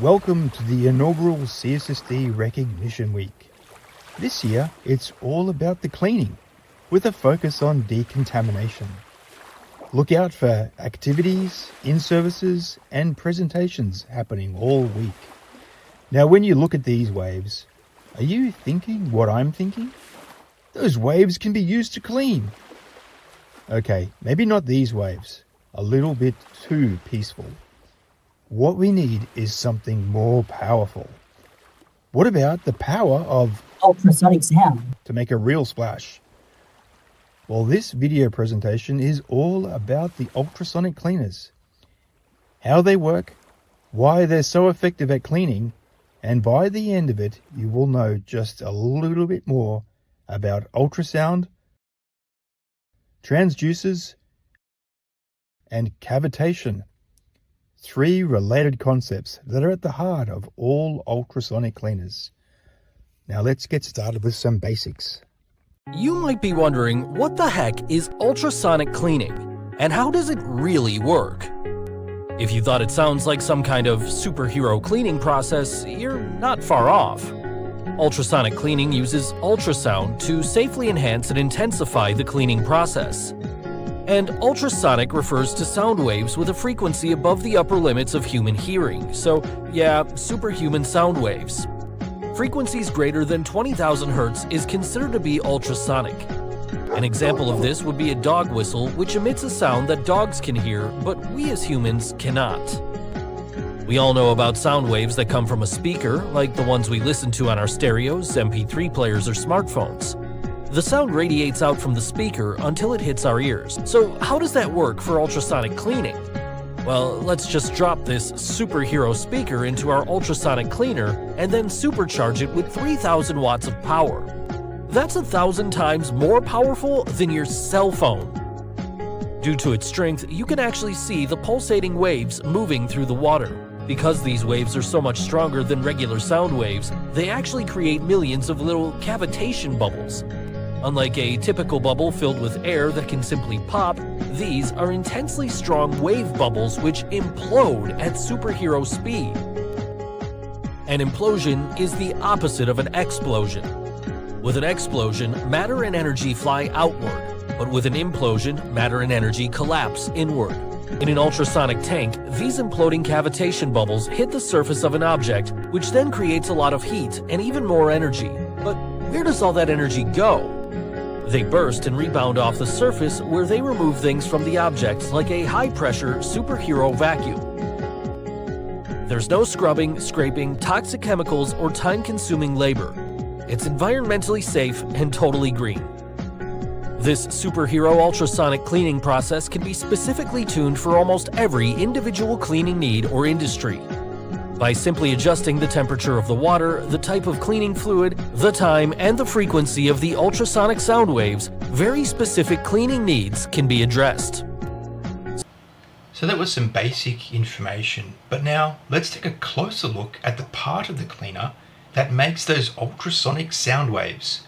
Welcome to the inaugural CSSD Recognition Week. This year, it's all about the cleaning, with a focus on decontamination. Look out for activities, in-services, and presentations happening all week. Now, when you look at these waves, are you thinking what I'm thinking? Those waves can be used to clean. Okay, maybe not these waves. A little bit too peaceful. What we need is something more powerful. What about the power of ultrasonic sound to make a real splash? Well, this video presentation is all about the ultrasonic cleaners, how they work, why they're so effective at cleaning, and by the end of it, you will know just a little bit more about ultrasound, transducers, and cavitation. 3 related concepts that are at the heart of all ultrasonic cleaners. Now let's get started with some basics. You might be wondering, what the heck is ultrasonic cleaning, and how does it really work? If you thought it sounds like some kind of superhero cleaning process, you're not far off. Ultrasonic cleaning uses ultrasound to safely enhance and intensify the cleaning process. And ultrasonic refers to sound waves with a frequency above the upper limits of human hearing, so yeah, superhuman sound waves. Frequencies greater than 20,000 Hz is considered to be ultrasonic. An example of this would be a dog whistle, which emits a sound that dogs can hear, but we as humans cannot. We all know about sound waves that come from a speaker, like the ones we listen to on our stereos, MP3 players, or smartphones. The sound radiates out from the speaker until it hits our ears. So how does that work for ultrasonic cleaning? Well, let's just drop this superhero speaker into our ultrasonic cleaner and then supercharge it with 3,000 watts of power. That's 1,000 times more powerful than your cell phone. Due to its strength, you can actually see the pulsating waves moving through the water. Because these waves are so much stronger than regular sound waves, they actually create millions of little cavitation bubbles. Unlike a typical bubble filled with air that can simply pop, these are intensely strong wave bubbles which implode at superhero speed. An implosion is the opposite of an explosion. With an explosion, matter and energy fly outward, but with an implosion, matter and energy collapse inward. In an ultrasonic tank, these imploding cavitation bubbles hit the surface of an object, which then creates a lot of heat and even more energy. But where does all that energy go? They burst and rebound off the surface, where they remove things from the object like a high-pressure superhero vacuum. There's no scrubbing, scraping, toxic chemicals, or time-consuming labor. It's environmentally safe and totally green. This superhero ultrasonic cleaning process can be specifically tuned for almost every individual cleaning need or industry. By simply adjusting the temperature of the water, the type of cleaning fluid, the time, and the frequency of the ultrasonic sound waves, very specific cleaning needs can be addressed. So that was some basic information, but now let's take a closer look at the part of the cleaner that makes those ultrasonic sound waves,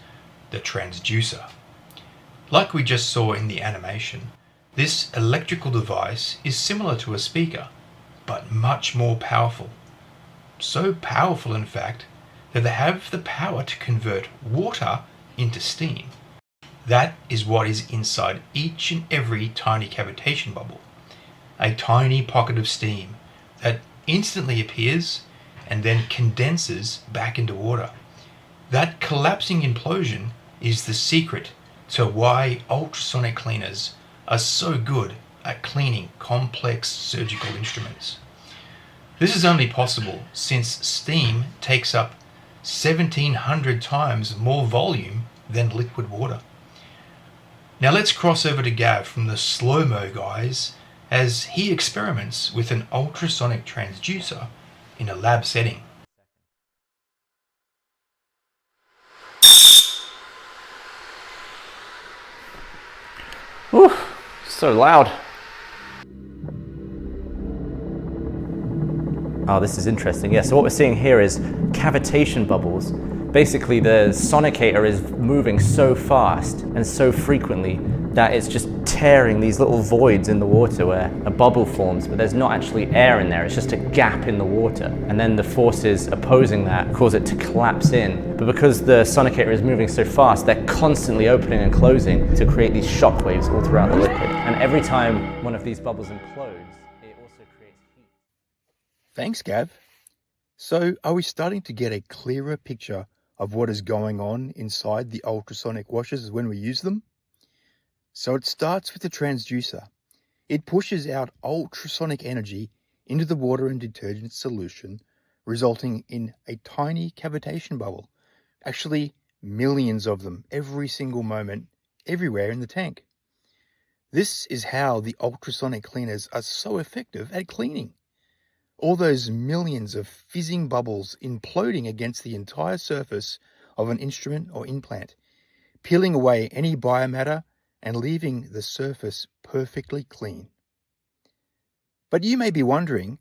the transducer. Like we just saw in the animation, this electrical device is similar to a speaker, but much more powerful. So powerful, in fact, that they have the power to convert water into steam. That is what is inside each and every tiny cavitation bubble. A tiny pocket of steam that instantly appears and then condenses back into water. That collapsing implosion is the secret to why ultrasonic cleaners are so good at cleaning complex surgical instruments. This is only possible since steam takes up 1,700 times more volume than liquid water. Now let's cross over to Gav from the slow-mo guys as he experiments with an ultrasonic transducer in a lab setting. Whew, so loud. Oh, this is interesting. Yeah, so what we're seeing here is cavitation bubbles Basically, the sonicator is moving so fast and so frequently that it's just tearing these little voids in the water where a bubble forms, but there's not actually air in there, it's just a gap in the water. And then the forces opposing that cause it to collapse in. But because the sonicator is moving so fast, they're constantly opening and closing to create these shock waves all throughout the liquid. And every time one of these bubbles implodes, it also creates heat. Thanks, Gav. So, are we starting to get a clearer picture of what is going on inside the ultrasonic washers when we use them? So it starts with the transducer. It pushes out ultrasonic energy into the water and detergent solution, resulting in a tiny cavitation bubble. Actually, millions of them every single moment, everywhere in the tank. This is how the ultrasonic cleaners are so effective at cleaning. All those millions of fizzing bubbles imploding against the entire surface of an instrument or implant, peeling away any biomatter and leaving the surface perfectly clean. But you may be wondering,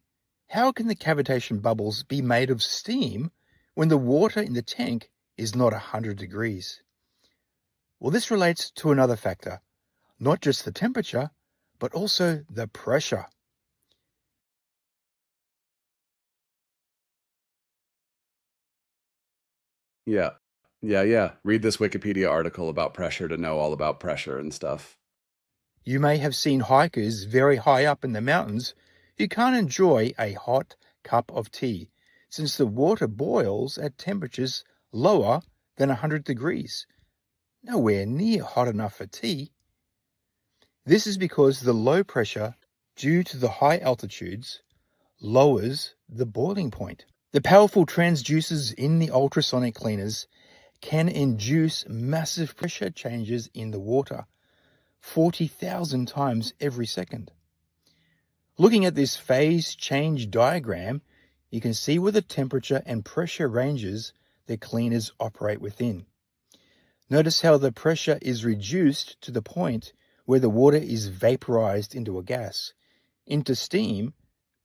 how can the cavitation bubbles be made of steam when the water in the tank is not 100 degrees? Well, this relates to another factor, not just the temperature, but also the pressure. Yeah. Yeah. Read this Wikipedia article about pressure to know all about pressure and stuff. You may have seen hikers very high up in the mountains who can't enjoy a hot cup of tea, since the water boils at temperatures lower than 100 degrees. Nowhere near hot enough for tea. This is because the low pressure, due to the high altitudes, lowers the boiling point. The powerful transducers in the ultrasonic cleaners can induce massive pressure changes in the water, 40,000 times every second. Looking at this phase change diagram, you can see where the temperature and pressure ranges the cleaners operate within. Notice how the pressure is reduced to the point where the water is vaporized into a gas, into steam,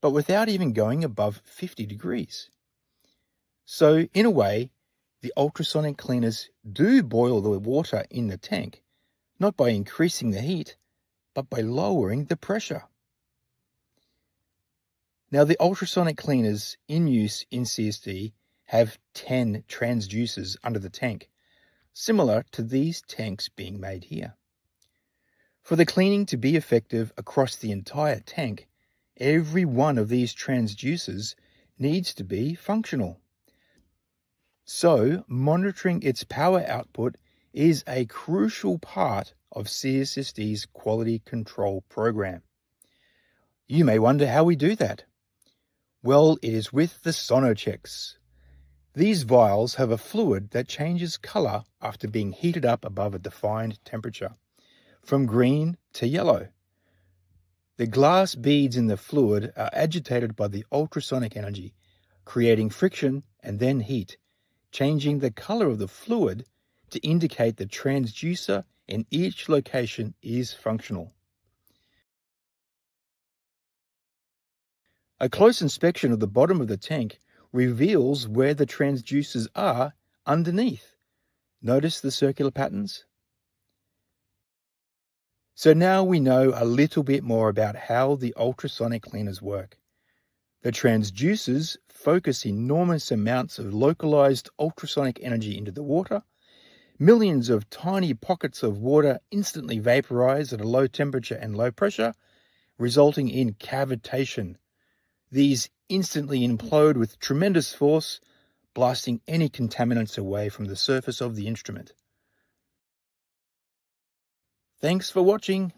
but without even going above 50 degrees. So, in a way, the ultrasonic cleaners do boil the water in the tank, not by increasing the heat, but by lowering the pressure. Now, the ultrasonic cleaners in use in CSD have 10 transducers under the tank, similar to these tanks being made here. For the cleaning to be effective across the entire tank, every one of these transducers needs to be functional. So, monitoring its power output is a crucial part of CSSD's quality control program. You may wonder how we do that. Well, it is with the sonochecks. These vials have a fluid that changes color after being heated up above a defined temperature, from green to yellow. The glass beads in the fluid are agitated by the ultrasonic energy, creating friction and then heat, changing the color of the fluid to indicate the transducer in each location is functional. A close inspection of the bottom of the tank reveals where the transducers are underneath. Notice the circular patterns? So now we know a little bit more about how the ultrasonic cleaners work. The transducers focus enormous amounts of localized ultrasonic energy into the water. Millions of tiny pockets of water instantly vaporize at a low temperature and low pressure, resulting in cavitation. These instantly implode with tremendous force, blasting any contaminants away from the surface of the instrument. Thanks for watching.